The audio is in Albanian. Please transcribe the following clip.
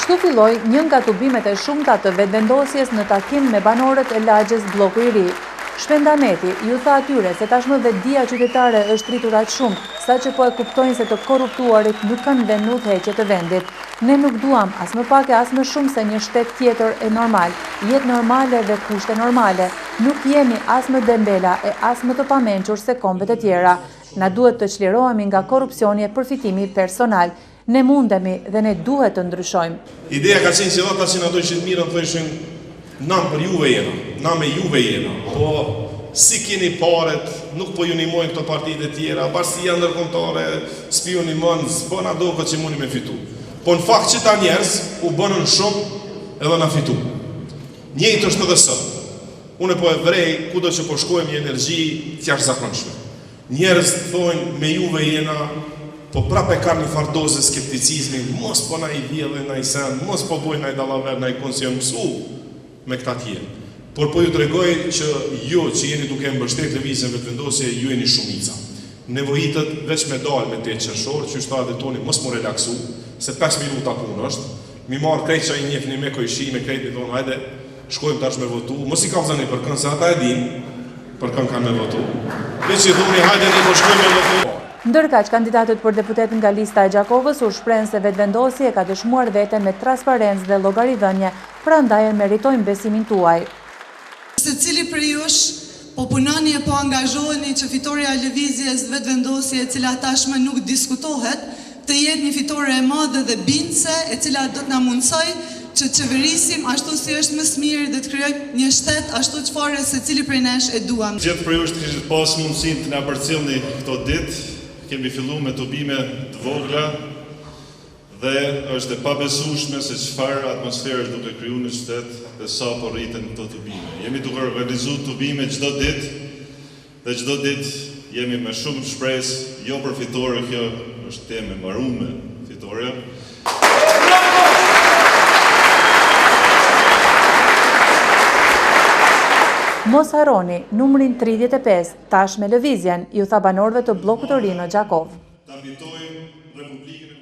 Kështu filloi një nga tubimet e shumta të vetëvendosjes në takim me banorët e lagjes Bloku i Ri. Shpendameti ju tha atyre se tashmë vetdia qytetare është rritur aq shumë, saqë po e kuptojnë se të korruptuarit nuk kanë vend në udhëheqje të vendit. Ne nuk duam as më pak e as më shumë se një shtet tjetër e normal, jetë normale dhe kushte normale. Nuk jemi as më dembela e as më të pamenqur se kombet e tjera. Na duhet të çlirohemi nga korrupsioni e përfitimi personal. Ne mundemi dhe ne duhet të ndryshojmë. Ideja ka qenë që ata që na dojshin mirën thoshin nam për juve jena, na me juve jena, po si keni paret, nuk po ju nimojnë këto partitë e tjera, bashkia ndërkombëtare, s'piu nimon, s'bën ado këtë që mundi me fitu. Po në fakt që ta njerëz u bënën shumë edhe na fitu. Njëjtë është edhe sot. Unë po e vrej, kudo që po shkojmë një energji t'jashtëzakonshme. Njerëz thonë me juve jena, po prape ka një farë dozë skepticizmi, mos po na i vjedhin na i sen, mos po bojnë na i dallaver, na i konsion mësu me këta tjerë. Por po ju tregoj që ju që jeni duke mbështet lëvizjen vetëvendosje, ju jeni shumica. Nevojitet veç me dalë me 8 qershor, që shta dhe toni mos mu relaksu, se 5 minuta punë është, mi marë krejt që i njefni me kojshi, me krejt i thonë, hajde, shkojmë tash me votu, mos i kalzani për kënë, se ata e din për kënë kanë me votu. Veç i thoni, hajde ne po shkojmë me votu. Ndërkaq, kandidatët për deputet nga lista e Gjakovës u shprehen se vetëvendosja ka dëshmuar veten me transparencë dhe llogaridhënie, prandaj meritojnë besimin tuaj. Secili prej jush po punoni e po angazhoheni që fitoria e lëvizjes vetëvendosje e cila tashmë nuk diskutohet, të jetë një fitore e madhe dhe bindse e cila do të na mundsoj që të qeverisim ashtu si është më së miri dhe të krijojmë një shtet ashtu çfarë secili prej nesh e duam. Gjithë prej jush kishit pas mundësinë të na përcjellni këto ditë. Kemi fillu me tubime të vogla dhe është e pabesueshme se çfarë atmosferë duke kriju në qytet dhe sa po rriten këto tubime. Jemi duke organizuar tubime çdo ditë dhe çdo ditë jemi me shumë shpresë, jo për fitore, kjo është temë e mbaruar fitoria. Mos harroni numrin 35, tash me lëvizjen, ju tha banorëve të bllokut të ri në Gjakov. Ta fitojmë Republikën